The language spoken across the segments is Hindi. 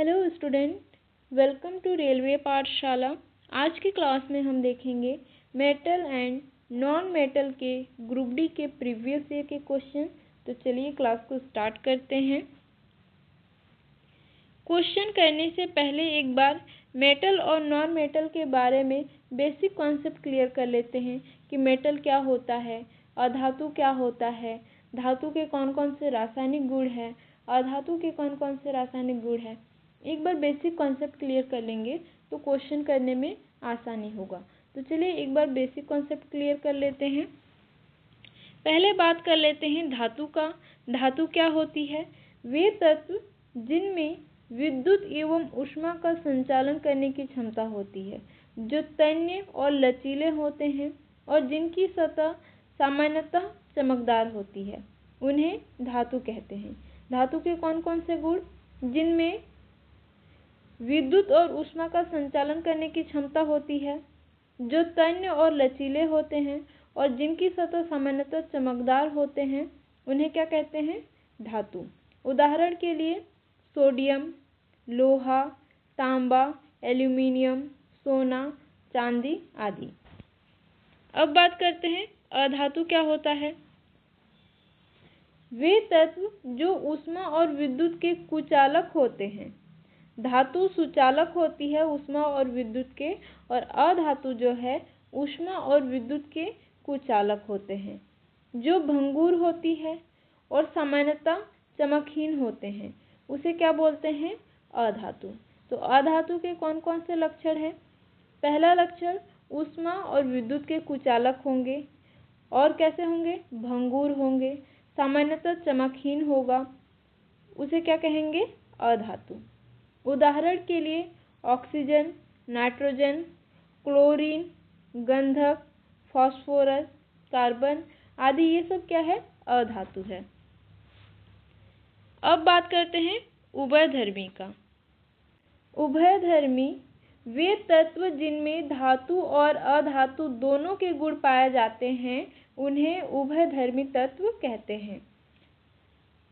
Hello student, welcome to railway पाठशाला। आज की क्लास में हम देखेंगे मेटल एंड नॉन मेटल के ग्रुप डी के प्रीवियस ईयर के क्वेश्चन। तो चलिए क्लास को स्टार्ट करते हैं। क्वेश्चन करने से पहले एक बार मेटल और नॉन मेटल के बारे में बेसिक कॉन्सेप्ट क्लियर कर लेते हैं कि मेटल क्या होता है, अधातु क्या होता है, धातु के कौन कौन से रासायनिक गुण हैं, अधातु के कौन कौन से रासायनिक गुण हैं। एक बार बेसिक कॉन्सेप्ट क्लियर कर लेंगे तो क्वेश्चन करने में आसानी होगा। तो चलिए एक बार बेसिक कॉन्सेप्ट क्लियर कर लेते हैं। पहले बात कर लेते हैं धातु का। धातु क्या होती है? वे तत्व जिनमें विद्युत एवं ऊष्मा का संचालन करने की क्षमता होती है, जो तन्य और लचीले होते हैं और जिनकी सतह सामान्यतः चमकदार होती है, उन्हें धातु कहते हैं। धातु के कौन कौन से गुण? जिनमें विद्युत और ऊष्मा का संचालन करने की क्षमता होती है, जो तन्य और लचीले होते हैं और जिनकी सतह सामान्यतः चमकदार होते हैं, उन्हें क्या कहते हैं? धातु। उदाहरण के लिए सोडियम, लोहा, तांबा, एल्यूमीनियम, सोना, चांदी आदि। अब बात करते हैं अधातु क्या होता है। वे तत्व जो ऊष्मा और विद्युत के कुचालक होते हैं। धातु सुचालक होती है ऊष्मा और विद्युत के, और अधातु जो है ऊष्मा और विद्युत के कुचालक होते हैं, जो भंगुर होती है और सामान्यतः चमकहीन होते हैं। उसे क्या बोलते हैं? अधातु। तो अधातु के कौन कौन से लक्षण हैं? पहला लक्षण, ऊष्मा और विद्युत के कुचालक होंगे। और कैसे होंगे? भंगुर होंगे, सामान्यतः चमकहीन होगा। उसे क्या कहेंगे? अधातु। उदाहरण के लिए ऑक्सीजन, नाइट्रोजन, क्लोरीन, गंधक, फास्फोरस, कार्बन आदि, ये सब क्या है? अधातु है। अब बात करते हैं उभयधर्मी का। उभयधर्मी वे तत्व जिनमें धातु और अधातु दोनों के गुण पाए जाते हैं, उन्हें उभयधर्मी तत्व कहते हैं।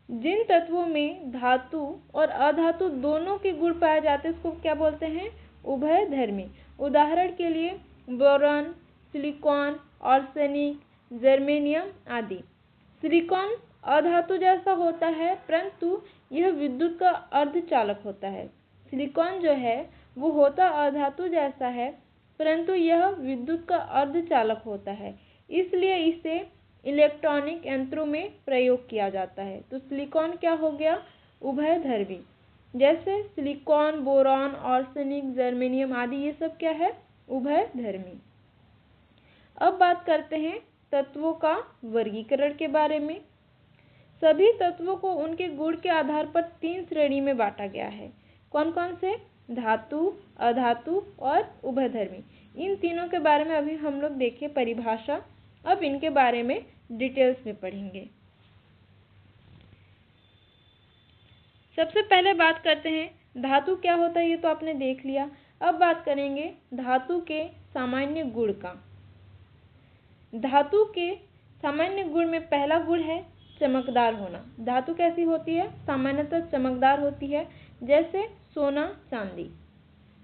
जिन तत्वों में धातु और अधातु दोनों के गुण पाए जाते हैं, उसको क्या बोलते हैं? उभयधर्मी। उदाहरण के लिए बोरॉन, सिलिकॉन, आर्सेनिक, जर्मेनियम आदि। सिलिकॉन अधातु जैसा होता है, परंतु यह विद्युत का अर्धचालक होता है। सिलिकॉन जो है वो होता अधातु जैसा है, परंतु यह विद्युत का अर्धचालक होता है, इसलिए इसे इलेक्ट्रॉनिक यंत्रों में प्रयोग किया जाता है। तो सिलिकॉन क्या हो गया? उभयधर्मी। जैसे सिलिकॉन, बोरॉन, आर्सेनिक, जर्मेनियम आदि, ये सब क्या है? उभयधर्मी। अब बात करते हैं तत्वों का वर्गीकरण के बारे में। सभी तत्वों को उनके गुण के आधार पर 3 श्रेणी में बांटा गया है। कौन कौन से? धातु, अधातु और उभयधर्मी। इन तीनों के बारे में अभी हम लोग देखे परिभाषा। अब इनके बारे में डिटेल्स में पढ़ेंगे। सबसे पहले बात करते हैं धातु क्या होता है, ये तो आपने देख लिया। अब बात करेंगे धातु के सामान्य गुण का। धातु के सामान्य गुण में पहला गुण है चमकदार होना। धातु कैसी होती है? सामान्यतः चमकदार होती है, जैसे सोना, चांदी।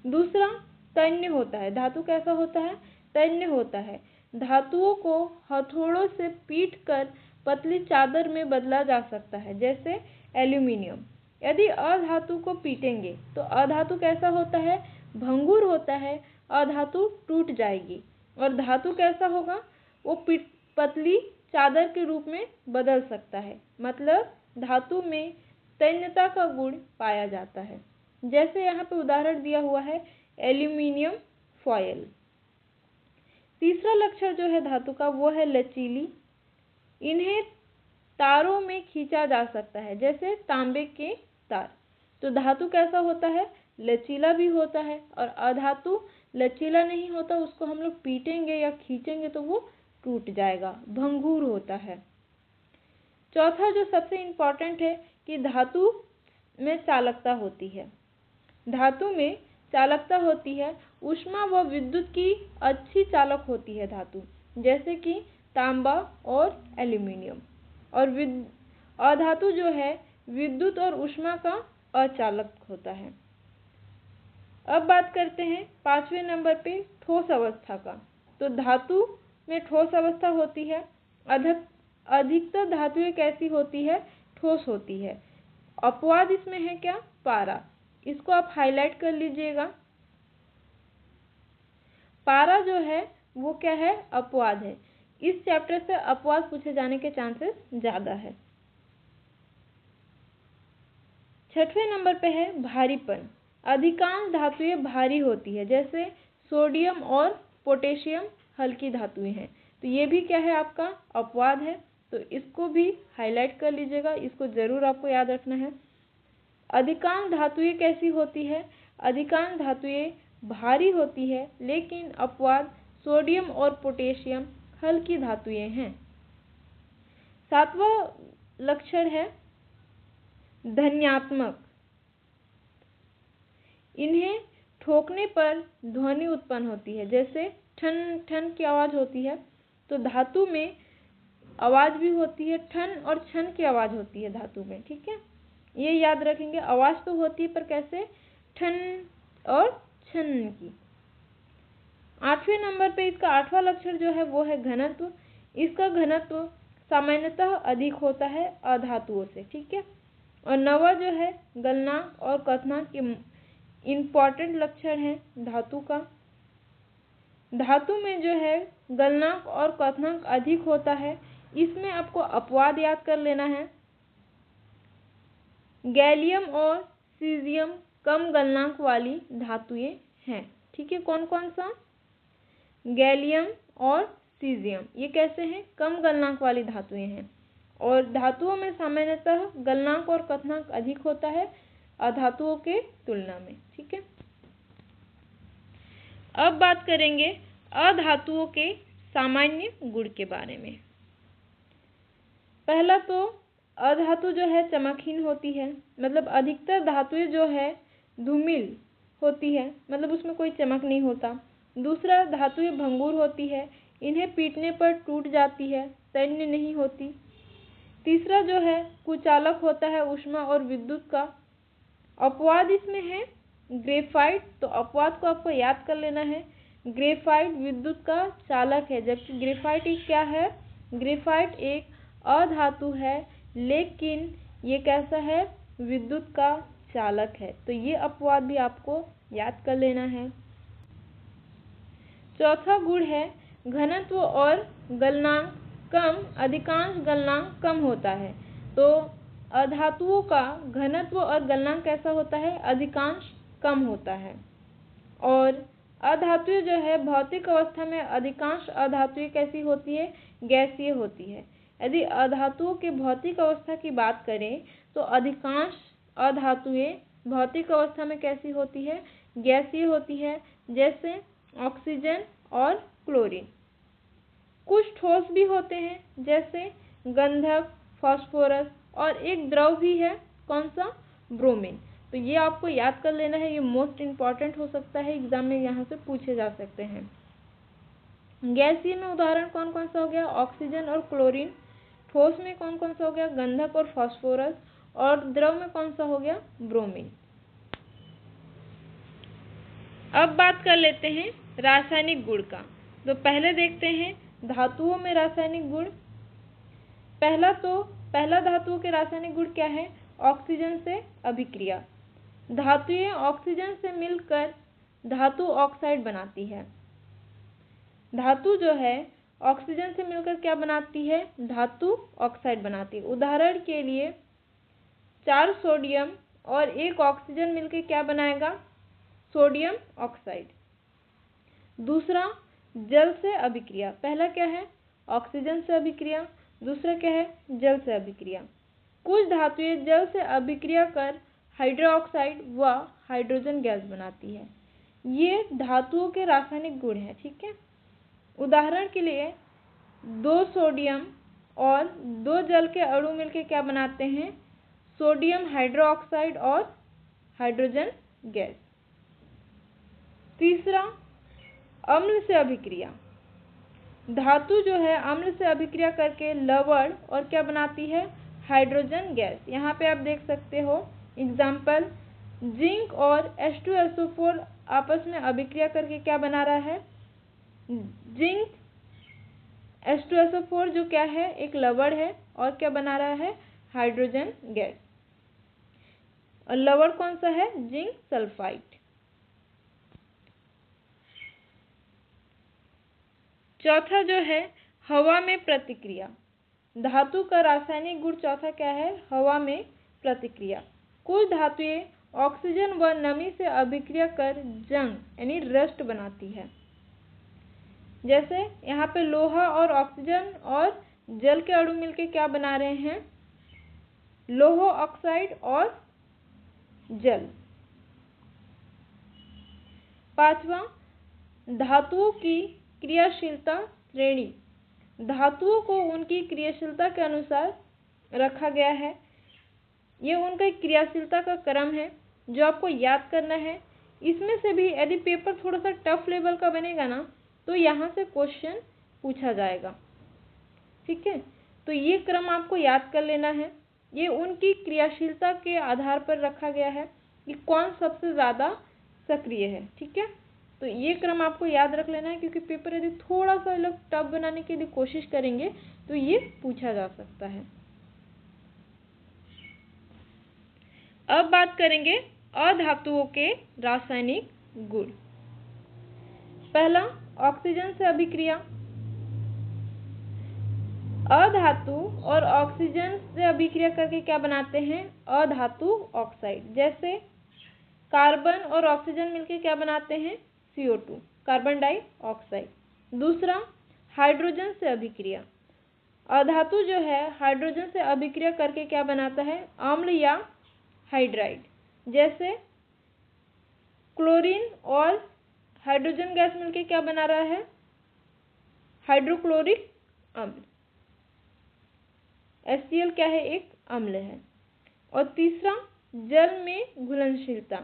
दूसरा तन्य होता है। धातु कैसा होता है? तन्य होता है। धातुओं को हथौड़ों से पीटकर पतली चादर में बदला जा सकता है, जैसे एल्यूमीनियम। यदि अधातु को पीटेंगे तो अधातु कैसा होता है? भंगुर होता है, अधातु टूट जाएगी। और धातु कैसा होगा? वो पतली चादर के रूप में बदल सकता है। मतलब धातु में तन्यता का गुण पाया जाता है। जैसे यहाँ पे उदाहरण दिया हुआ है एल्यूमीनियम फॉयल। तीसरा लक्षण जो है धातु का, वो है लचीली। इन्हें तारों में खींचा जा सकता है, जैसे तांबे के तार। तो धातु कैसा होता है? लचीला भी होता है। और अधातु लचीला नहीं होता, उसको हम लोग पीटेंगे या खींचेंगे तो वो टूट जाएगा, भंगुर होता है। चौथा जो सबसे इम्पोर्टेंट है कि धातु में चालकता होती है। धातु में चालकता होती है। ऊष्मा व विद्युत की अच्छी चालक होती है धातु, जैसे कि तांबा और एल्यूमीनियम। और अधातु जो है विद्युत और ऊष्मा का अचालक होता है। अब बात करते हैं 5वें नंबर पे ठोस अवस्था का। तो धातु में ठोस अवस्था होती है। अधिकतर धातुएं कैसी होती है? ठोस होती है। अपवाद इसमें है क्या? पारा। इसको आप हाईलाइट कर लीजिएगा। पारा जो है वो क्या है? अपवाद है। इस चैप्टर से अपवाद पूछे जाने के चांसेस ज़्यादा है। 6वें नंबर पे है भारीपन। अधिकांश धातुएं भारी होती है, जैसे सोडियम और पोटेशियम हल्की धातुएं हैं। तो ये भी क्या है? आपका अपवाद है। तो इसको भी हाईलाइट कर लीजिएगा, इसको ज़रूर आपको याद रखना है। अधिकांश धातुएं कैसी होती है? अधिकांश धातुएं भारी होती है, लेकिन अपवाद सोडियम और पोटेशियम हल्की धातुएं हैं। 7वां लक्षण है ध्वन्यात्मक। इन्हें ठोकने पर ध्वनि उत्पन्न होती है, जैसे ठन ठन की आवाज़ होती है। तो धातु में आवाज़ भी होती है, ठन और छन की आवाज़ होती है धातु में, ठीक है। ये याद रखेंगे, आवाज़ तो होती है पर कैसे? ठन और छन की। 8वें नंबर पे इसका 8वां लक्षण जो है वो है घनत्व। इसका घनत्व सामान्यतः अधिक होता है अधातुओं से, ठीक है। और 9वां जो है गलनांक और क्वथनांक के इम्पॉर्टेंट लक्षण है धातु का। धातु में जो है गलनांक और क्वथनांक अधिक होता है। इसमें आपको अपवाद याद कर लेना है। गैलियम और सीजियम कम गलनांक वाली धातुएं हैं, ठीक है। कौन कौन सा? गैलियम और सीजियम, ये कैसे हैं? कम गलनांक वाली धातुएं हैं। और धातुओं में सामान्यतः गलनांक और क्वथनांक अधिक होता है अधातुओं के तुलना में, ठीक है। अब बात करेंगे अधातुओं के सामान्य गुण के बारे में। पहला तो अधातु जो है चमकहीन होती है, मतलब अधिकतर धातुएं जो है धूमिल होती है, मतलब उसमें कोई चमक नहीं होता। दूसरा, धातुएं भंगुर होती है, इन्हें पीटने पर टूट जाती है, तन्य नहीं होती। तीसरा जो है कुचालक होता है ऊष्मा और विद्युत का। अपवाद इसमें है ग्रेफाइट, तो अपवाद को आपको याद कर लेना है। ग्रेफाइट विद्युत का चालक है, जबकि ग्रेफाइट एक क्या है? ग्रेफाइट एक अधातु है, लेकिन ये कैसा है? विद्युत का चालक है। तो ये अपवाद भी आपको याद कर लेना है। चौथा गुण है घनत्व और गलनांक कम, अधिकांश गलनांक कम होता है। तो अधातुओं का घनत्व और गलनांक कैसा होता है? अधिकांश कम होता है। और अधातुएं जो है भौतिक अवस्था में अधिकांश अधातुएं कैसी होती है? गैसीय होती है। यदि अधातुओं के भौतिक अवस्था की बात करें तो अधिकांश अधातुएं भौतिक अवस्था में कैसी होती है? गैसीय होती है, जैसे ऑक्सीजन और क्लोरीन। कुछ ठोस भी होते हैं, जैसे गंधक, फास्फोरस, और एक द्रव भी है, कौन सा? ब्रोमीन। तो ये आपको याद कर लेना है, ये मोस्ट इम्पॉर्टेंट हो सकता है, एग्जाम में यहाँ से पूछे जा सकते हैं। गैसीय में उदाहरण कौन कौन सा हो गया? ऑक्सीजन और क्लोरीन। ठोस में कौन कौन सा हो गया? गंधक और फास्फोरस। और द्रव में कौन सा हो गया? ब्रोमीन। अब बात कर लेते हैं रासायनिक गुण का। तो पहले देखते हैं धातुओं में रासायनिक गुण। पहला धातुओं के रासायनिक गुण क्या है? ऑक्सीजन से अभिक्रिया। धातुएं ऑक्सीजन से मिलकर धातु ऑक्साइड बनाती है। धातु जो है ऑक्सीजन से मिलकर क्या बनाती है? धातु ऑक्साइड बनाती है। उदाहरण के लिए 4 सोडियम और 1 ऑक्सीजन मिलकर क्या बनाएगा? Sodium oxide. दूसरा, जल से अभिक्रिया। पहला क्या है? ऑक्सीजन से अभिक्रिया। दूसरा क्या है? जल से अभिक्रिया। कुछ धातुएं जल से अभिक्रिया कर हाइड्रोक्साइड व हाइड्रोजन गैस बनाती है। ये धातुओं के रासायनिक गुण हैं, ठीक है। उदाहरण के लिए 2 सोडियम और 2 जल के अणु मिलकर क्या बनाते हैं? सोडियम हाइड्रोक्साइड और हाइड्रोजन गैस। तीसरा, अम्ल से अभिक्रिया। धातु जो है अम्ल से अभिक्रिया करके लवण और क्या बनाती है? Hydrogen gas. यहाँ पे आप देख सकते हो एग्जाम्पल, जिंक और H2SO4 आपस में अभिक्रिया करके क्या बना रहा है, जिंक H2SO4 जो क्या है, एक लवण है और क्या बना रहा है, हाइड्रोजन गैस। और लवण कौन सा है, जिंक सल्फाइड। चौथा जो है हवा में प्रतिक्रिया। धातु का रासायनिक गुण चौथा क्या है, हवा में प्रतिक्रिया। कुछ धातुएं ऑक्सीजन व नमी से अभिक्रिया कर जंग यानी रस्ट बनाती है। जैसे यहाँ पे लोहा और ऑक्सीजन और जल के अणु मिलके क्या बना रहे हैं, लोहो ऑक्साइड और जल। पांचवा, धातुओं की क्रियाशीलता श्रेणी। धातुओं को उनकी क्रियाशीलता के अनुसार रखा गया है। ये उनका क्रियाशीलता का क्रम है जो आपको याद करना है। इसमें से भी यदि पेपर थोड़ा सा टफ लेवल का बनेगा ना, तो यहाँ से क्वेश्चन पूछा जाएगा। ठीक है, तो ये क्रम आपको याद कर लेना है। ये उनकी क्रियाशीलता के आधार पर रखा गया है कि कौन सबसे ज़्यादा सक्रिय है। ठीक है, तो ये क्रम आपको याद रख लेना है, क्योंकि पेपर यदि थोड़ा सा लोग टफ बनाने की यदि कोशिश करेंगे तो ये पूछा जा सकता है। अब बात करेंगे अधातुओं के रासायनिक गुण। पहला, ऑक्सीजन से अभिक्रिया। अधातु और ऑक्सीजन से अभिक्रिया करके क्या बनाते हैं, अधातु ऑक्साइड। जैसे कार्बन और ऑक्सीजन मिलके क्या बनाते हैं, CO2 कार्बन डाइऑक्साइड। दूसरा, हाइड्रोजन से अभिक्रिया। अधातु जो है हाइड्रोजन से अभिक्रिया करके क्या बनाता है, अम्ल या हाइड्राइड। जैसे क्लोरीन और हाइड्रोजन गैस मिलके क्या बना रहा है, हाइड्रोक्लोरिक अम्ल। HCl क्या है, एक अम्ल है। और तीसरा, जल में घुलनशीलता।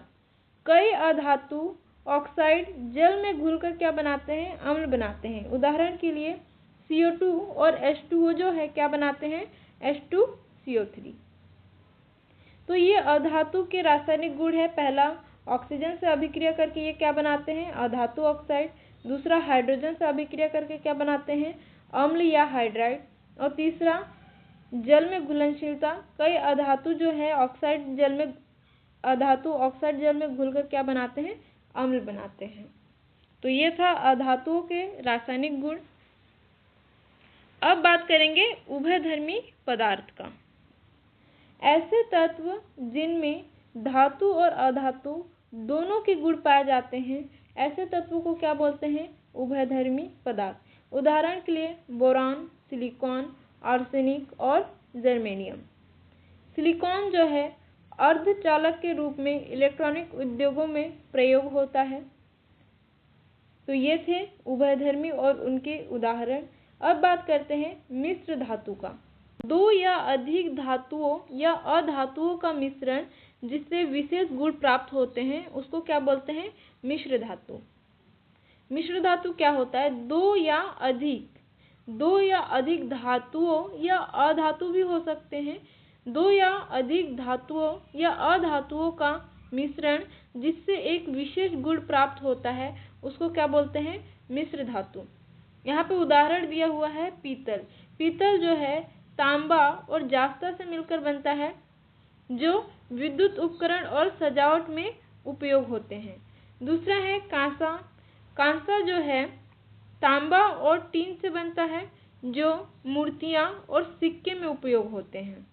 कई अधातु ऑक्साइड जल में घुलकर क्या बनाते हैं, अम्ल बनाते हैं। उदाहरण के लिए CO2 और H2O जो है क्या बनाते हैं, H2CO3। तो ये अधातु के रासायनिक गुण है। पहला, ऑक्सीजन से अभिक्रिया करके ये क्या बनाते हैं, अधातु ऑक्साइड। दूसरा, हाइड्रोजन से अभिक्रिया करके क्या बनाते हैं, अम्ल या हाइड्राइड। और तीसरा, जल में घुलनशीलता। कई अधातु जो है ऑक्साइड जल में अधातु ऑक्साइड जल में घुलकर क्या बनाते हैं, अम्ल बनाते हैं। तो ये था अधातुओं के रासायनिक गुण। अब बात करेंगे उभयधर्मी पदार्थ का। ऐसे तत्व जिनमें धातु और अधातु दोनों के गुण पाए जाते हैं, ऐसे तत्वों को क्या बोलते हैं, उभयधर्मी पदार्थ। उदाहरण के लिए बोरान, सिलिकॉन, आर्सेनिक और जर्मेनियम। सिलिकॉन जो है अर्धचालक के रूप में इलेक्ट्रॉनिक उद्योगों में प्रयोग होता है। तो ये थे उभयधर्मी और उनके उदाहरण। अब बात करते हैं मिश्र धातु का। दो या अधिक धातुओं या अधातुओं का मिश्रण जिससे विशेष गुण प्राप्त होते हैं उसको क्या बोलते हैं, मिश्र धातु। मिश्र धातु क्या होता है, दो या अधिक धातुओं या अधातु भी हो सकते हैं। दो या अधिक धातुओं या अधातुओं का मिश्रण जिससे एक विशेष गुण प्राप्त होता है उसको क्या बोलते हैं, मिश्र धातु। यहाँ पे उदाहरण दिया हुआ है पीतल। पीतल जो है तांबा और जास्ता से मिलकर बनता है, जो विद्युत उपकरण और सजावट में उपयोग होते हैं। दूसरा है कांसा। कांसा जो है तांबा और टीन से बनता है, जो मूर्तियां और सिक्के में उपयोग होते हैं।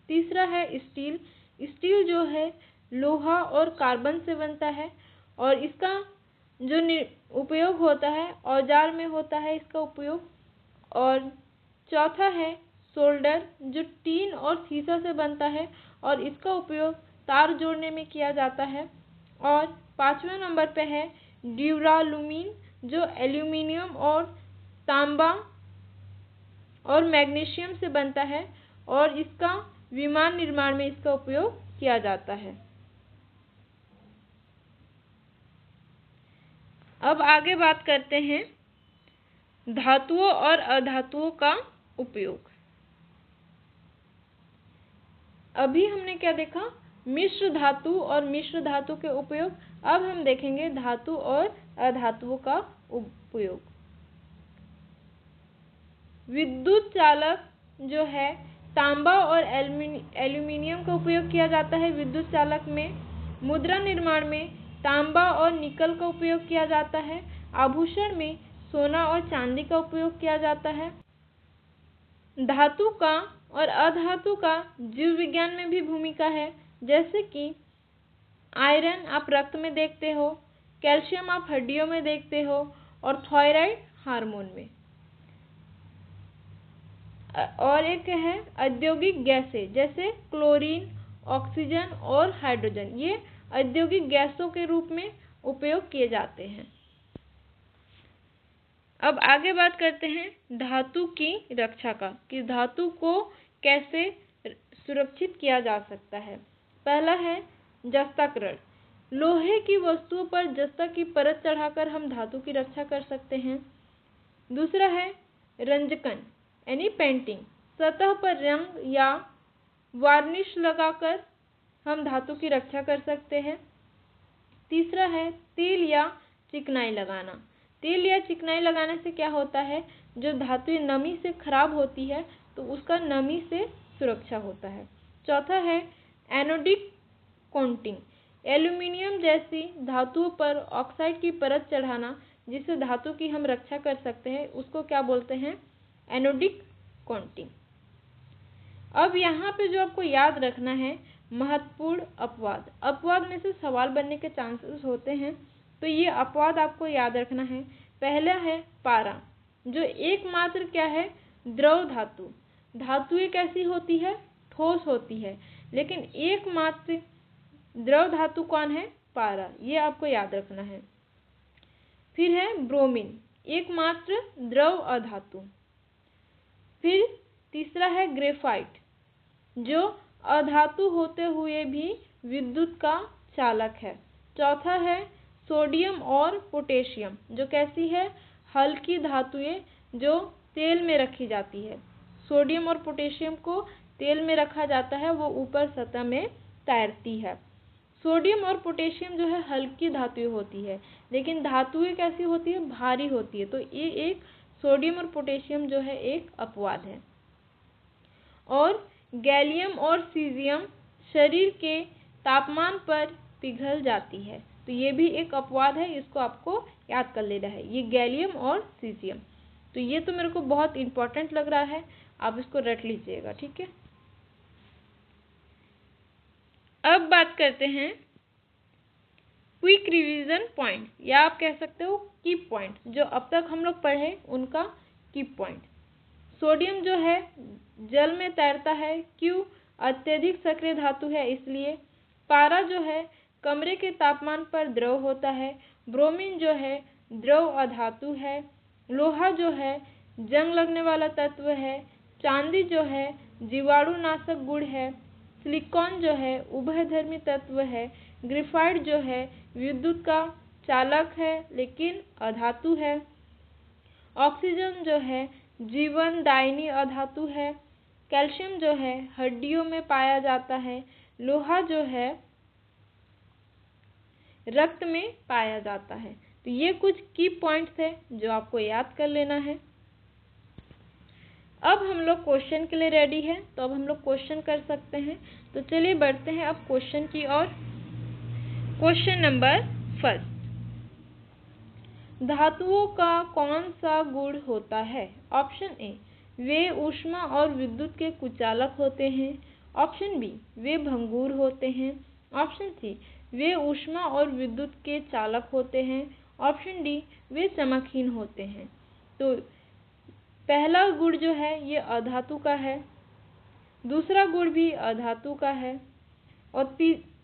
तीसरा है स्टील। स्टील जो है लोहा और कार्बन से बनता है और इसका जो उपयोग होता है औजार में होता है इसका उपयोग। और चौथा है सोल्डर, जो टीन और सीसा से बनता है और इसका उपयोग तार जोड़ने में किया जाता है। और पांचवें नंबर पे है ड्यूरालुमीन, जो एल्यूमिनियम और तांबा और मैग्नीशियम से बनता है और इसका विमान निर्माण में इसका उपयोग किया जाता है। अब आगे बात करते हैं धातुओं और अधातुओं का उपयोग। अभी हमने क्या देखा, मिश्र धातु और मिश्र धातु के उपयोग। अब हम देखेंगे धातु और अधातुओं का उपयोग। विद्युत चालक जो है तांबा और एल्यूमीनियम का उपयोग किया जाता है विद्युत चालक में। मुद्रा निर्माण में तांबा और निकल का उपयोग किया जाता है। आभूषण में सोना और चांदी का उपयोग किया जाता है। धातु का और अधातु का जीव विज्ञान में भी भूमिका है, जैसे कि आयरन आप रक्त में देखते हो, कैल्शियम आप हड्डियों में देखते हो और थायराइड हार्मोन में। और एक है औद्योगिक गैसें, जैसे क्लोरीन, ऑक्सीजन और हाइड्रोजन, ये औद्योगिक गैसों के रूप में उपयोग किए जाते हैं। अब आगे बात करते हैं धातु की रक्षा का, कि धातु को कैसे सुरक्षित किया जा सकता है। पहला है जस्ताकरण। लोहे की वस्तुओं पर जस्ता की परत चढ़ाकर हम धातु की रक्षा कर सकते हैं। दूसरा है रंजकन यानी पेंटिंग। सतह पर रंग या वार्निश लगाकर हम धातु की रक्षा कर सकते हैं। तीसरा है तेल या चिकनाई लगाना। तेल या चिकनाई लगाने से क्या होता है, जो धातु नमी से खराब होती है तो उसका नमी से सुरक्षा होता है। चौथा है एनोडिक कोटिंग। एल्यूमीनियम जैसी धातुओं पर ऑक्साइड की परत चढ़ाना जिससे धातु की हम रक्षा कर सकते हैं, उसको क्या बोलते हैं, एनोडिक कोटिंग। अब यहाँ पे जो आपको याद रखना है, महत्वपूर्ण अपवाद। अपवाद में से सवाल बनने के चांसेस होते हैं, तो ये अपवाद आपको याद रखना है। पहला है पारा, जो एकमात्र क्या है, द्रव धातु। धातु एक ऐसी होती है, ठोस होती है, लेकिन एकमात्र द्रव धातु कौन है, पारा। ये आपको याद रखना है। फिर है ब्रोमीन, एकमात्र द्रव अधातु। फिर तीसरा है ग्रेफाइट, जो अधातु होते हुए भी विद्युत का चालक है। चौथा है सोडियम और पोटेशियम, जो कैसी है, हल्की धातुएं जो तेल में रखी जाती है। सोडियम और पोटेशियम को तेल में रखा जाता है, वो ऊपर सतह में तैरती है। सोडियम और पोटेशियम जो है हल्की धातुएं होती है, लेकिन धातुएं कैसी होती है, भारी होती है। तो ये एक सोडियम और पोटेशियम जो है एक अपवाद है। और गैलियम और सीजियम शरीर के तापमान पर पिघल जाती है, तो ये भी एक अपवाद है, इसको आपको याद कर लेना है, ये गैलियम और सीजियम। तो ये तो मेरे को बहुत इम्पोर्टेंट लग रहा है, आप इसको रट लीजिएगा, ठीक है। अब बात करते हैं क्विक रिवीजन पॉइंट, या आप कह सकते हो की पॉइंट, जो अब तक हम लोग पढ़े उनका की पॉइंट। सोडियम जो है जल में तैरता है, क्यों, अत्यधिक सक्रिय धातु है इसलिए। पारा जो है कमरे के तापमान पर द्रव होता है। ब्रोमीन जो है द्रव अधातु है। लोहा जो है जंग लगने वाला तत्व है। चांदी जो है जीवाणुनाशक गुण है। सिलिकॉन जो है उभयधर्मी तत्व है। ग्रेफाइट जो है विद्युत का चालक है लेकिन अधातु है। ऑक्सीजन जो है जीवनदायिनी अधातु है। कैल्शियम जो है हड्डियों में पाया जाता है। लोहा जो है रक्त में पाया जाता है। तो ये कुछ की पॉइंट्स है जो आपको याद कर लेना है। अब हम लोग क्वेश्चन के लिए रेडी हैं, तो अब हम लोग क्वेश्चन कर सकते हैं। तो चलिए बढ़ते हैं अब क्वेश्चन की ओर। क्वेश्चन नंबर फर्स्ट, धातुओं का कौन सा गुण होता है? ऑप्शन ए, वे ऊष्मा और विद्युत के कुचालक होते हैं। ऑप्शन बी, वे भंगुर होते हैं। ऑप्शन सी, वे ऊष्मा और विद्युत के चालक होते हैं। ऑप्शन डी, वे चमकहीन होते हैं। तो पहला गुण जो है ये अधातु का है, दूसरा गुण भी अधातु का है और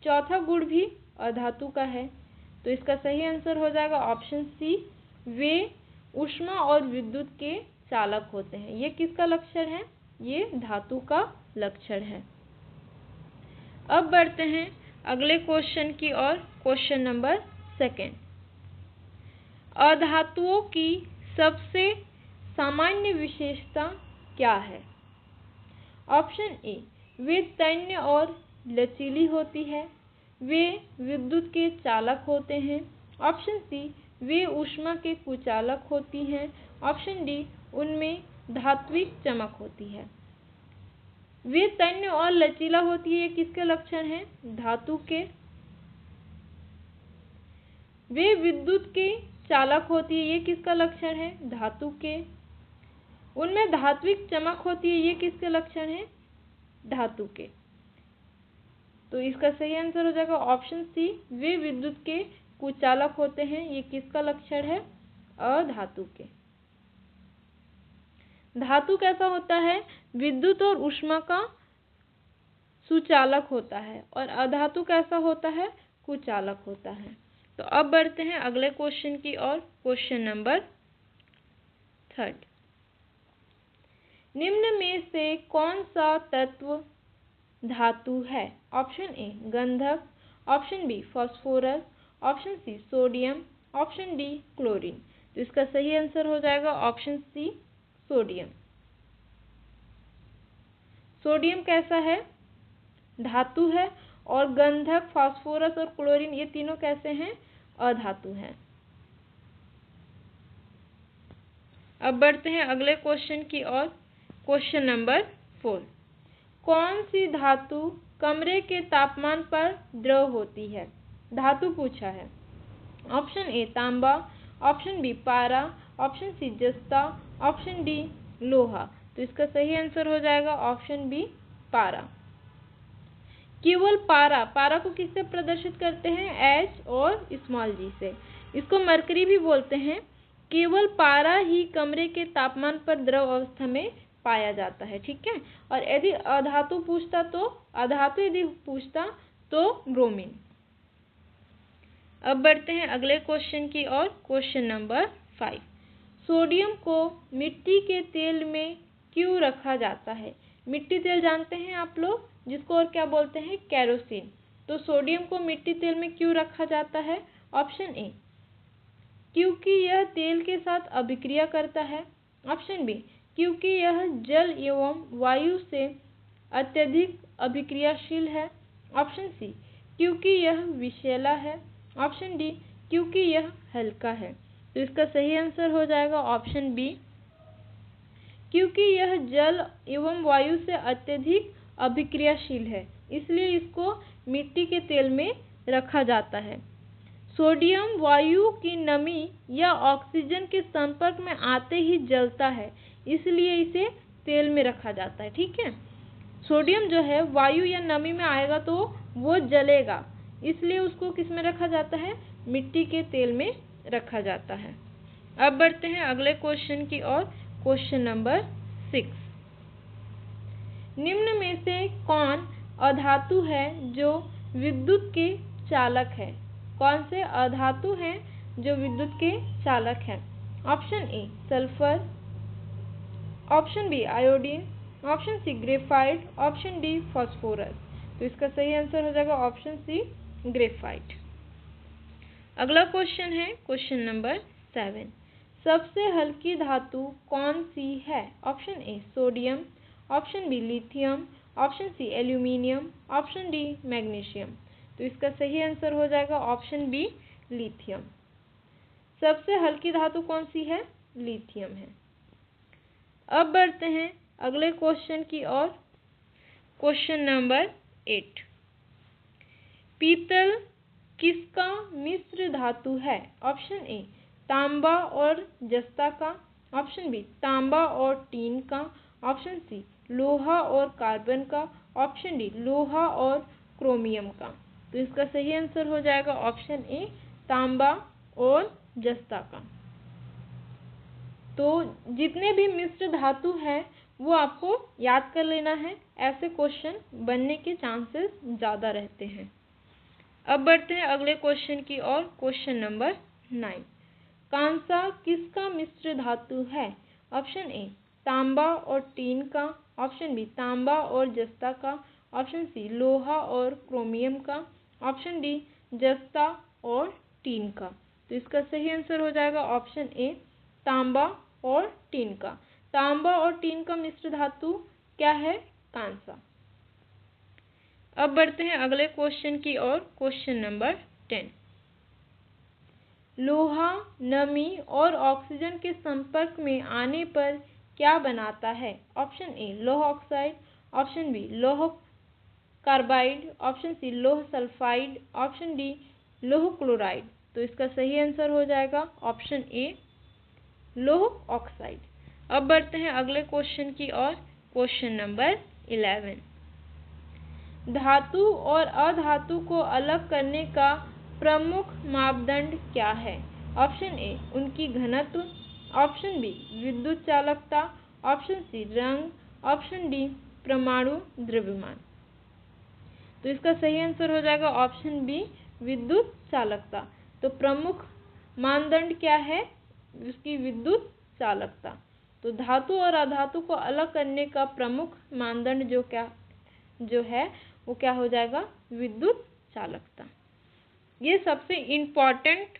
चौथा गुण भी अधातु का है। तो इसका सही आंसर हो जाएगा ऑप्शन सी, वे ऊष्मा और विद्युत के चालक होते हैं। ये किसका लक्षण है? ये धातु का लक्षण है। अब बढ़ते हैं अगले क्वेश्चन की ओर। क्वेश्चन नंबर सेकंड, अधातुओं की सबसे सामान्य विशेषता क्या है? ऑप्शन ए, वे तन्य और लचीली होती है। वे विद्युत के चालक होते हैं। ऑप्शन सी, वे ऊष्मा के कुचालक होती हैं। ऑप्शन डी, उनमें धात्विक चमक होती है। वे तन्य और लचीला होती है, ये किसके लक्षण हैं? धातु के। वे विद्युत के चालक होती है, ये किसका लक्षण है? धातु के। उनमें धात्विक चमक होती है, ये किसके लक्षण है? धातु के। तो इसका सही आंसर हो जाएगा ऑप्शन सी, वे विद्युत के कुचालक होते हैं, ये किसका लक्षण है? अधातु के। धातु कैसा होता है? विद्युत और ऊष्मा का सुचालक होता है। और अधातु कैसा होता है? कुचालक होता है। तो अब बढ़ते हैं अगले क्वेश्चन की ओर। Question number 3। निम्न में से कौन सा तत्व धातु है? ऑप्शन ए गंधक, option B phosphorus, option C sodium, option D chlorine. तो इसका सही आंसर हो जाएगा ऑप्शन सी सोडियम। सोडियम कैसा है? धातु है। और गंधक, फास्फोरस और क्लोरीन ये तीनों कैसे हैं? अधातु हैं। अब बढ़ते हैं अगले क्वेश्चन की ओर। Question number 4। कौन सी धातु कमरे के तापमान पर द्रव होती है? धातु पूछा है। ऑप्शन ए तांबा, ऑप्शन बी पारा, ऑप्शन सी जस्ता, ऑप्शन डी लोहा। तो इसका सही आंसर हो जाएगा ऑप्शन बी पारा। केवल पारा, पारा को किससे प्रदर्शित करते हैं? H और स्मॉल g से। इसको मरकरी भी बोलते हैं। केवल पारा ही कमरे के तापमान पर द्रव अवस्था में पाया जाता है, ठीक है। और यदि अधातु पूछता तो ब्रोमीन। अब बढ़ते हैं अगले क्वेश्चन की ओर। Question number 5। सोडियम को मिट्टी के तेल में क्यों रखा जाता है? मिट्टी तेल जानते हैं आप लोग, जिसको और क्या बोलते हैं? केरोसिन। तो सोडियम को मिट्टी तेल में क्यों रखा जाता है? ऑप्शन ए क्योंकि यह तेल के साथ अभिक्रिया करता है। ऑप्शन बी क्योंकि यह जल एवं वायु से अत्यधिक अभिक्रियाशील है। ऑप्शन सी क्योंकि यह विषैला है। ऑप्शन डी क्योंकि यह हल्का है। तो इसका सही आंसर हो जाएगा ऑप्शन बी क्योंकि यह जल एवं वायु से अत्यधिक अभिक्रियाशील है, इसलिए इसको मिट्टी के तेल में रखा जाता है। सोडियम वायु की नमी या ऑक्सीजन के संपर्क में आते ही जलता है, इसलिए इसे तेल में रखा जाता है, ठीक है। सोडियम जो है वायु या नमी में आएगा तो वो जलेगा, इसलिए उसको किस में रखा जाता है? मिट्टी के तेल में रखा जाता है। अब बढ़ते हैं अगले क्वेश्चन की ओर। Question number 6। निम्न में से कौन अधातु है जो विद्युत के चालक है? कौन से अधातु हैं जो विद्युत के चालक हैं? Option A sulphur, option B iodine, option C graphite, option D phosphorus. तो इसका सही आंसर हो जाएगा ऑप्शन सी ग्रेफाइट। अगला क्वेश्चन है क्वेश्चन नंबर 7। सबसे हल्की धातु कौन सी है? Option A sodium, option B lithium, option C aluminium, option D magnesium. तो इसका सही आंसर हो जाएगा ऑप्शन बी लिथियम। सबसे हल्की धातु कौन सी है? लिथियम है। अब बढ़ते हैं अगले क्वेश्चन की ओर। Question number 8। पीतल किसका मिश्र धातु है? ऑप्शन ए तांबा और जस्ता का, ऑप्शन बी तांबा और टीन का, ऑप्शन सी लोहा और कार्बन का, ऑप्शन डी लोहा और क्रोमियम का। तो इसका सही आंसर हो जाएगा ऑप्शन ए तांबा और जस्ता का। तो जितने भी मिश्र धातु हैं वो आपको याद कर लेना है, ऐसे क्वेश्चन बनने के चांसेस ज़्यादा रहते हैं। अब बढ़ते हैं अगले क्वेश्चन की ओर। Question number 9। कांसा किसका मिश्र धातु है? ऑप्शन ए तांबा और टीन का, ऑप्शन बी तांबा और जस्ता का, ऑप्शन सी लोहा और क्रोमियम का, ऑप्शन डी जस्ता और टीन का। तो इसका सही आंसर हो जाएगा ऑप्शन ए तांबा और टीन का। तांबा और टीन का मिश्र धातु क्या है? कांसा। अब बढ़ते हैं अगले क्वेश्चन की ओर। Question number 10। लोहा नमी और ऑक्सीजन के संपर्क में आने पर क्या बनाता है? ऑप्शन ए लौह ऑक्साइड, ऑप्शन बी लौह कार्बाइड, ऑप्शन सी लौह सल्फाइड, ऑप्शन डी लौह क्लोराइड। तो इसका सही आंसर हो जाएगा ऑप्शन ए लौह ऑक्साइड। अब बढ़ते हैं अगले क्वेश्चन की ओर। Question number 11। धातु और अधातु को अलग करने का प्रमुख मापदंड क्या है? ऑप्शन ए उनकी घनत्व, ऑप्शन बी विद्युत चालकता, ऑप्शन सी रंग, ऑप्शन डी परमाणु द्रव्यमान। तो इसका सही आंसर हो जाएगा ऑप्शन बी विद्युत चालकता। तो प्रमुख मानदंड क्या है? उसकी विद्युत चालकता। तो धातु और अधातु को अलग करने का प्रमुख मानदंड जो है वो क्या हो जाएगा? विद्युत चालकता। ये सबसे इम्पोर्टेंट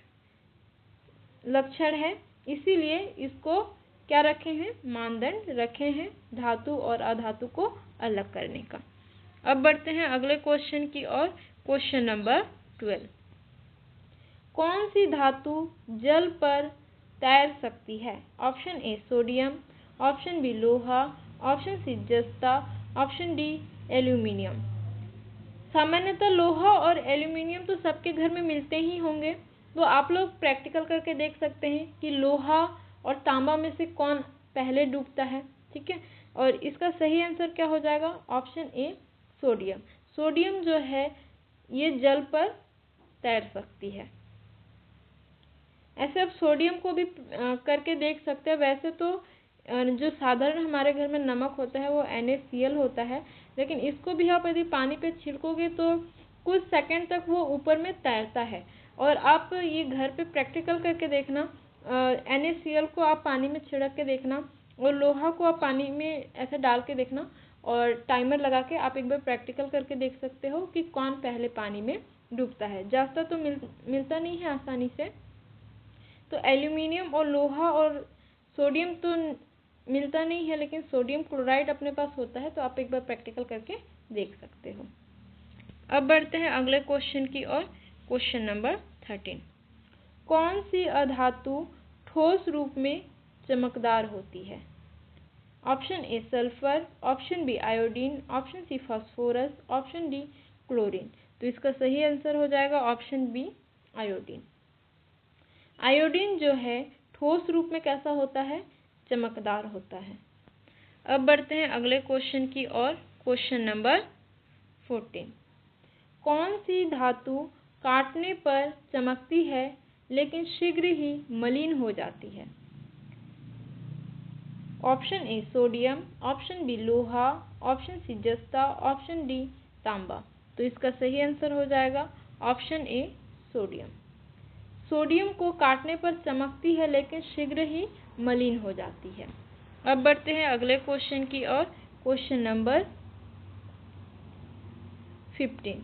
लक्षण है, इसीलिए इसको क्या रखे हैं? मानदंड रखे हैं धातु और अधातु को अलग करने का। अब बढ़ते हैं अगले क्वेश्चन की ओर। Question number 12। कौन सी धातु जल पर तैर सकती है? Option A sodium, option B लोहा, ऑप्शन सी जस्ता, ऑप्शन डी एल्यूमिनियम। सामान्यतः लोहा और एल्यूमिनियम तो सबके घर में मिलते ही होंगे, तो आप लोग प्रैक्टिकल करके देख सकते हैं कि लोहा और तांबा में से कौन पहले डूबता है। ठीक है, और इसका सही आंसर क्या हो जाएगा? Option A sodium. सोडियम जो है ये जल पर तैर सकती है। ऐसे आप सोडियम को भी करके देख सकते हैं। वैसे तो जो साधारण हमारे घर में नमक होता है वो NaCl होता है, लेकिन इसको भी आप यदि पानी पे छिड़कोगे तो कुछ सेकंड तक वो ऊपर में तैरता है। और आप ये घर पे प्रैक्टिकल करके देखना, NaCl को आप पानी में छिड़क के देखना और लोहा को आप पानी में ऐसे डाल के देखना और टाइमर लगा के आप एक बार प्रैक्टिकल करके देख सकते हो कि कौन पहले पानी में डूबता है। जाता तो मिलता नहीं है आसानी से। तो एल्यूमिनियम और लोहा और सोडियम तो मिलता नहीं है, लेकिन सोडियम क्लोराइड अपने पास होता है, तो आप एक बार प्रैक्टिकल करके देख सकते हो। अब बढ़ते हैं अगले क्वेश्चन की ओर। Question number 13। कौन सी अधातु ठोस रूप में चमकदार होती है? Option A sulphur, option B iodine, option C phosphorus, option D chlorine. तो इसका सही आंसर हो जाएगा ऑप्शन बी आयोडीन। आयोडीन जो है ठोस रूप में कैसा होता है? चमकदार होता है। अब बढ़ते हैं अगले क्वेश्चन की ओर। Question number 14। कौन सी धातु काटने पर चमकती है लेकिन शीघ्र ही मलिन हो जाती है? Option A sodium, option B लोहा, ऑप्शन सी जस्ता, ऑप्शन डी तांबा। तो इसका सही आंसर हो जाएगा ऑप्शन ए सोडियम। सोडियम को काटने पर चमकती है लेकिन शीघ्र ही मलिन हो जाती है। अब बढ़ते हैं अगले क्वेश्चन की ओर। Question number 15।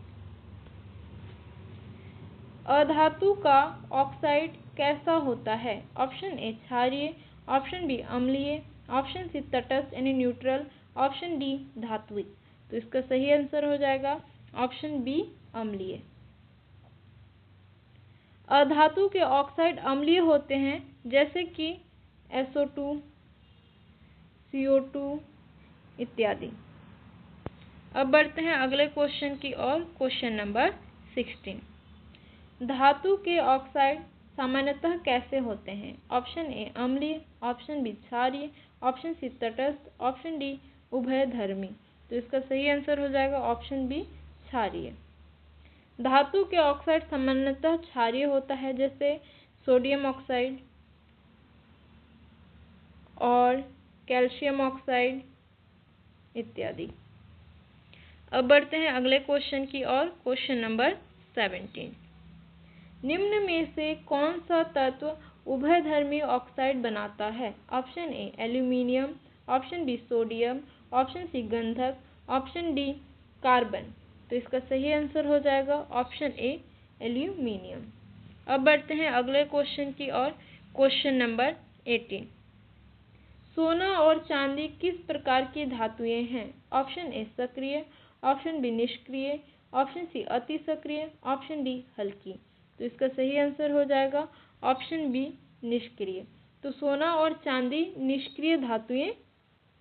अधातु का ऑक्साइड कैसा होता है? ऑप्शन ए क्षारीय, ऑप्शन बी अम्लीय, ऑप्शन सी तटस्थ यानी न्यूट्रल, ऑप्शन डी धात्विक। तो इसका सही आंसर हो जाएगा ऑप्शन बी अम्लीय। अधातु के ऑक्साइड अम्लीय होते हैं, जैसे कि SO2, CO2 इत्यादि। अब बढ़ते हैं अगले क्वेश्चन की ओर। Question number 16। धातु के ऑक्साइड सामान्यतः कैसे होते हैं? ऑप्शन ए अम्लीय, ऑप्शन बी क्षारीय, ऑप्शन सी तटस्थ, ऑप्शन डी उभयधर्मी। तो इसका सही आंसर हो जाएगा ऑप्शन बी क्षारीय। धातु के ऑक्साइड सामान्यतः क्षारीय होता है, जैसे सोडियम ऑक्साइड और कैल्शियम ऑक्साइड इत्यादि। अब बढ़ते हैं अगले क्वेश्चन की ओर। Question number 17। निम्न में से कौन सा तत्व उभयधर्मी ऑक्साइड बनाता है? Option A aluminium, option B sodium, option C गंधक, ऑप्शन डी कार्बन। तो इसका सही आंसर हो जाएगा ऑप्शन ए एल्यूमिनियम। अब बढ़ते हैं अगले क्वेश्चन की ओर। Question number 18। सोना और चांदी किस प्रकार की धातुएं हैं? ऑप्शन ए सक्रिय, ऑप्शन बी निष्क्रिय, ऑप्शन सी अति सक्रिय, ऑप्शन डी हल्की। तो इसका सही आंसर हो जाएगा ऑप्शन बी निष्क्रिय। तो सोना और चांदी निष्क्रिय धातुएं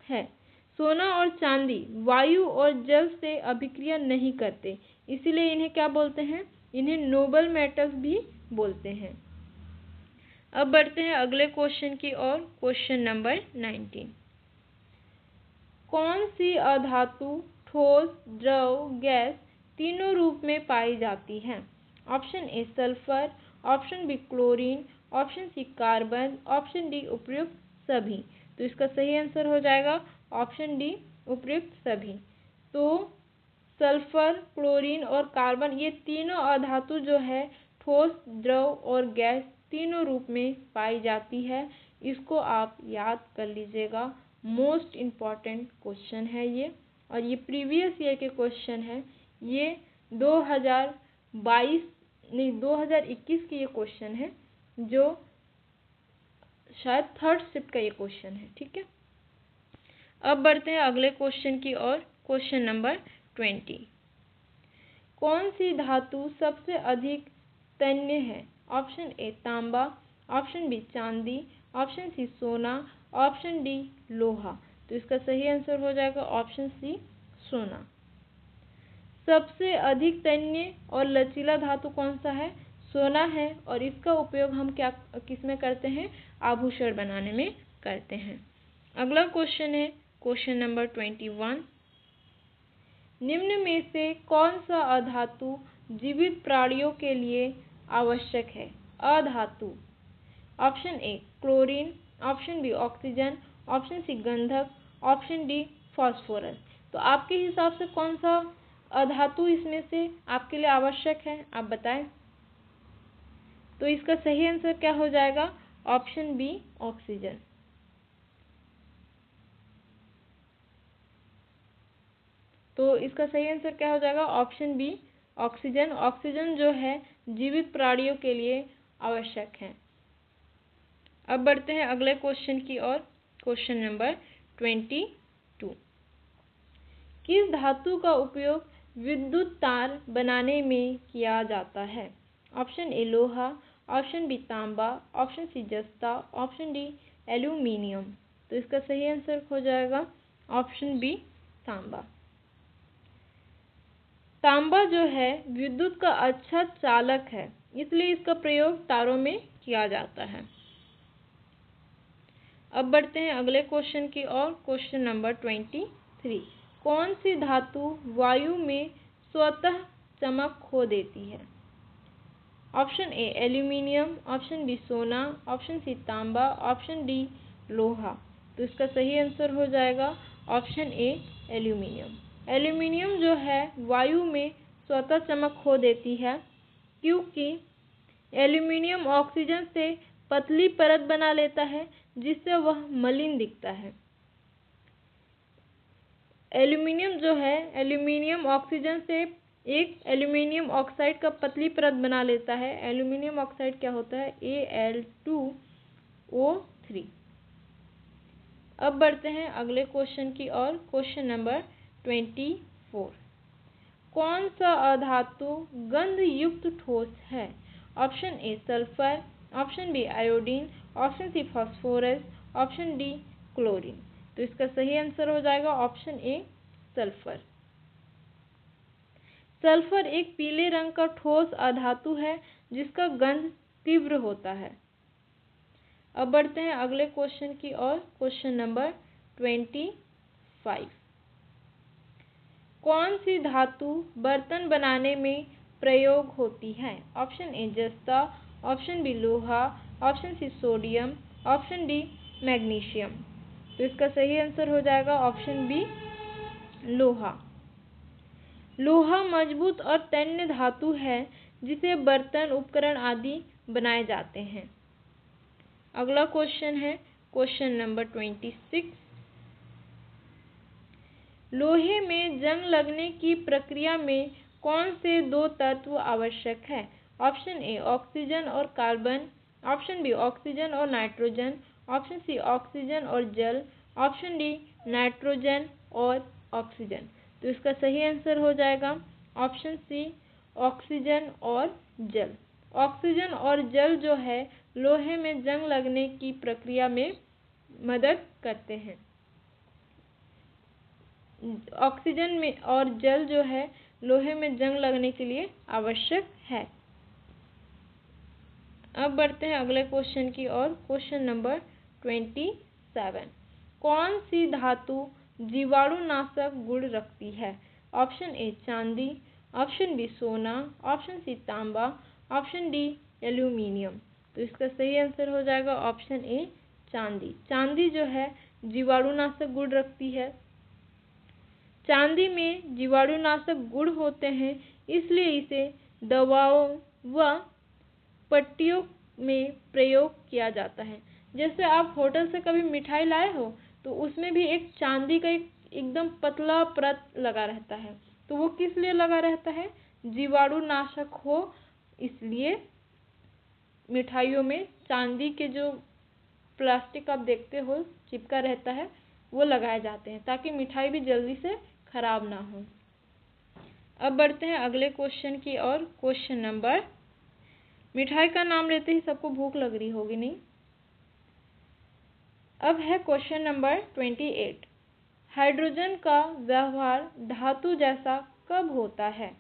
हैं। सोना और चांदी वायु और जल से अभिक्रिया नहीं करते, इसीलिए इन्हें क्या बोलते हैं? इन्हें नोबल मेटल्स भी बोलते हैं। अब बढ़ते हैं अगले क्वेश्चन की ओर। Question number 19। कौन सी अधातु ठोस, द्रव, गैस तीनों रूप में पाई जाती है? Option A sulphur, option B chlorine, option C carbon, option D उपयुक्त सभी। तो इसका सही आंसर हो जाएगा ऑप्शन डी उपयुक्त सभी। तो सल्फर, क्लोरीन और कार्बन ये तीनों अधातु जो है ठोस, द्रव और गैस तीनों रूप में पाई जाती है। इसको आप याद कर लीजिएगा, मोस्ट इम्पॉर्टेंट क्वेश्चन है ये, और ये प्रीवियस ईयर के क्वेश्चन है। ये 2021 के ये क्वेश्चन है, जो शायद थर्ड शिफ्ट का ये क्वेश्चन है। ठीक है, अब बढ़ते हैं अगले क्वेश्चन की ओर। Question number 20। कौन सी धातु सबसे अधिक तन्य है? ऑप्शन ए तांबा, ऑप्शन बी चांदी, ऑप्शन सी सोना, ऑप्शन डी लोहा। तो इसका सही आंसर हो जाएगा ऑप्शन सी सोना। सबसे अधिक तन्य और लचीला धातु कौन सा है? सोना है, और इसका उपयोग हम किस में करते हैं? आभूषण बनाने में करते हैं। अगला क्वेश्चन है क्वेश्चन नंबर 21। निम्न में से कौन सा अधातु जीवित प्राणियों के लिए आवश्यक है? अधातु। Option A chlorine, option B oxygen, option C गंधक, ऑप्शन डी फास्फोरस। तो आपके हिसाब से कौन सा अधातु इसमें से आपके लिए आवश्यक है, आप बताएं। तो इसका सही आंसर क्या हो जाएगा? Option B oxygen. तो इसका सही आंसर क्या हो जाएगा? Option B oxygen. ऑक्सीजन जो है जीवित प्राणियों के लिए आवश्यक है। अब बढ़ते हैं अगले क्वेश्चन की ओर। Question number 22। किस धातु का उपयोग विद्युत तार बनाने में किया जाता है? ऑप्शन ए लोहा, ऑप्शन बी तांबा, ऑप्शन सी जस्ता, ऑप्शन डी एल्यूमिनियम। तो इसका सही आंसर हो जाएगा ऑप्शन बी तांबा। तांबा जो है विद्युत का अच्छा चालक है, इसलिए इसका प्रयोग तारों में किया जाता है। अब बढ़ते हैं अगले क्वेश्चन की ओर। Question number 23। कौन सी धातु वायु में स्वतः चमक खो देती है? Option A aluminium, option B सोना, ऑप्शन सी तांबा, ऑप्शन डी लोहा। तो इसका सही आंसर हो जाएगा ऑप्शन ए एल्यूमिनियम। एल्यूमिनियम जो है वायु में स्वतः चमक खो देती है, क्योंकि एल्यूमिनियम ऑक्सीजन से पतली परत बना लेता है, जिससे वह मलिन दिखता है। एल्यूमिनियम जो है, एल्यूमिनियम ऑक्सीजन से एक एल्यूमिनियम ऑक्साइड का पतली परत बना लेता है। एल्यूमिनियम ऑक्साइड क्या होता है? Al2O3। अब बढ़ते हैं अगले क्वेश्चन की ओर। Question number 24। कौन सा अधातु गंध युक्त ठोस है? Option A sulphur, option B iodine, option C phosphorus, option D chlorine. तो इसका सही आंसर हो जाएगा ऑप्शन ए सल्फर। सल्फर एक पीले रंग का ठोस अधातु है, जिसका गंध तीव्र होता है। अब बढ़ते हैं अगले क्वेश्चन की ओर। Question number 25। कौन सी धातु बर्तन बनाने में प्रयोग होती है? ऑप्शन ए जस्ता, ऑप्शन बी लोहा, option C sodium, option D magnesium. तो इसका सही आंसर हो जाएगा ऑप्शन बी लोहा। लोहा मजबूत और तन्य धातु है, जिसे बर्तन, उपकरण आदि बनाए जाते हैं। अगला क्वेश्चन है क्वेश्चन नंबर 26। लोहे में जंग लगने की प्रक्रिया में कौन से दो तत्व आवश्यक है? ऑप्शन ए ऑक्सीजन और कार्बन, ऑप्शन बी ऑक्सीजन और नाइट्रोजन, ऑप्शन सी ऑक्सीजन और जल, ऑप्शन डी नाइट्रोजन और ऑक्सीजन। तो इसका सही आंसर हो जाएगा ऑप्शन सी, ऑक्सीजन और जल। ऑक्सीजन और जल जो है लोहे में जंग लगने की प्रक्रिया में मदद करते हैं। ऑक्सीजन में और जल जो है लोहे में जंग लगने के लिए आवश्यक है। अब बढ़ते हैं अगले क्वेश्चन की ओर। Question number 27। कौन सी धातु जीवाणुनाशक गुण रखती है? ऑप्शन ए चांदी, ऑप्शन बी सोना, ऑप्शन सी तांबा, ऑप्शन डी एल्यूमिनियम। तो इसका सही आंसर हो जाएगा ऑप्शन ए चांदी। चांदी जो है जीवाणुनाशक गुण रखती है। चांदी में जीवाणुनाशक गुण होते हैं, इसलिए इसे दवाओं व पट्टियों में प्रयोग किया जाता है। जैसे आप होटल से कभी मिठाई लाए हो तो उसमें भी एक चांदी का एकदम पतला परत लगा रहता है। तो वो किस लिए लगा रहता है? जीवाणुनाशक हो, इसलिए मिठाइयों में चांदी के जो प्लास्टिक आप देखते हो चिपका रहता है वो लगाए जाते हैं ताकि मिठाई भी जल्दी से खराब ना हो। अब बढ़ते हैं अगले क्वेश्चन की ओर। क्वेश्चन नंबर, मिठाई का नाम लेते ही सबको भूख लग रही होगी नहीं? अब है क्वेश्चन नंबर 28। हाइड्रोजन का व्यवहार धातु जैसा कब होता है?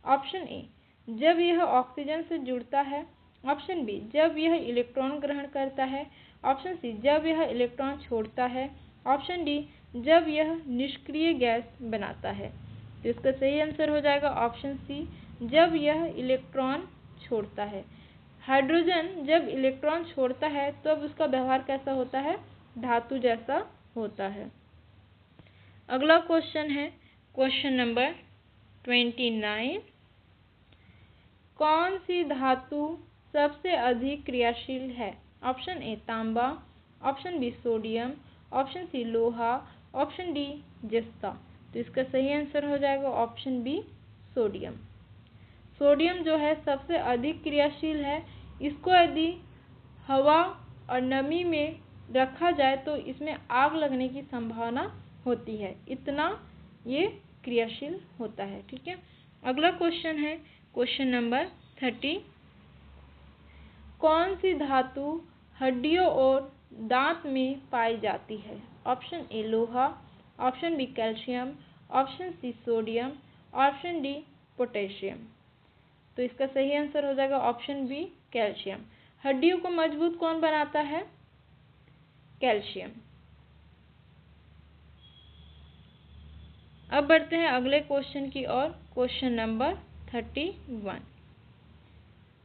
ऑप्शन ए जब यह ऑक्सीजन से जुड़ता है, ऑप्शन बी जब यह इलेक्ट्रॉन ग्रहण करता है, ऑप्शन सी जब यह इलेक्ट्रॉन छोड़ता है, ऑप्शन डी जब यह निष्क्रिय गैस बनाता है। तो इसका सही आंसर हो जाएगा ऑप्शन सी, जब यह इलेक्ट्रॉन छोड़ता है। हाइड्रोजन जब इलेक्ट्रॉन छोड़ता है तो अब उसका व्यवहार कैसा होता है? धातु जैसा होता है। अगला क्वेश्चन है क्वेश्चन नंबर 29। कौन सी धातु सबसे अधिक क्रियाशील है? ऑप्शन ए तांबा, option B sodium, option C लोहा, ऑप्शन डी जस्ता। तो इसका सही आंसर हो जाएगा ऑप्शन बी सोडियम। सोडियम जो है सबसे अधिक क्रियाशील है। इसको यदि हवा और नमी में रखा जाए तो इसमें आग लगने की संभावना होती है, इतना ये क्रियाशील होता है। ठीक है। अगला क्वेश्चन है क्वेश्चन नंबर 30। कौन सी धातु हड्डियों और दांत में पाई जाती है? ऑप्शन ए लोहा, option B calcium, option C sodium, option D potassium. तो इसका सही आंसर हो जाएगा ऑप्शन बी कैल्शियम। हड्डियों को मजबूत कौन बनाता है? कैल्शियम। अब बढ़ते हैं अगले क्वेश्चन की ओर। Question number 31।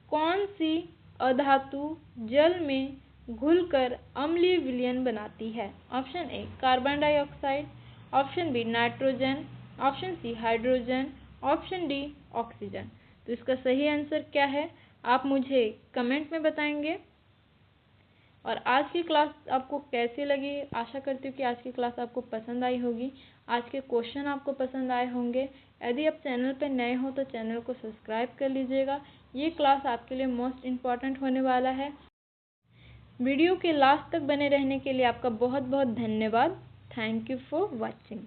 कौन सी अधातु जल में घुलकर अम्लीय विलयन बनाती है? Option A carbon dioxide, option B nitrogen, option C hydrogen, option D oxygen. तो इसका सही आंसर क्या है आप मुझे कमेंट में बताएंगे। और आज की क्लास आपको कैसी लगी? आशा करती हूँ कि आज की क्लास आपको पसंद आई होगी, आज के क्वेश्चन आपको पसंद आए होंगे। यदि आप चैनल पर नए हो तो चैनल को सब्सक्राइब कर लीजिएगा। ये क्लास आपके लिए मोस्ट इम्पॉर्टेंट होने वाला है। वीडियो के लास्ट तक बने रहने के लिए आपका बहुत बहुत धन्यवाद। Thank you for watching.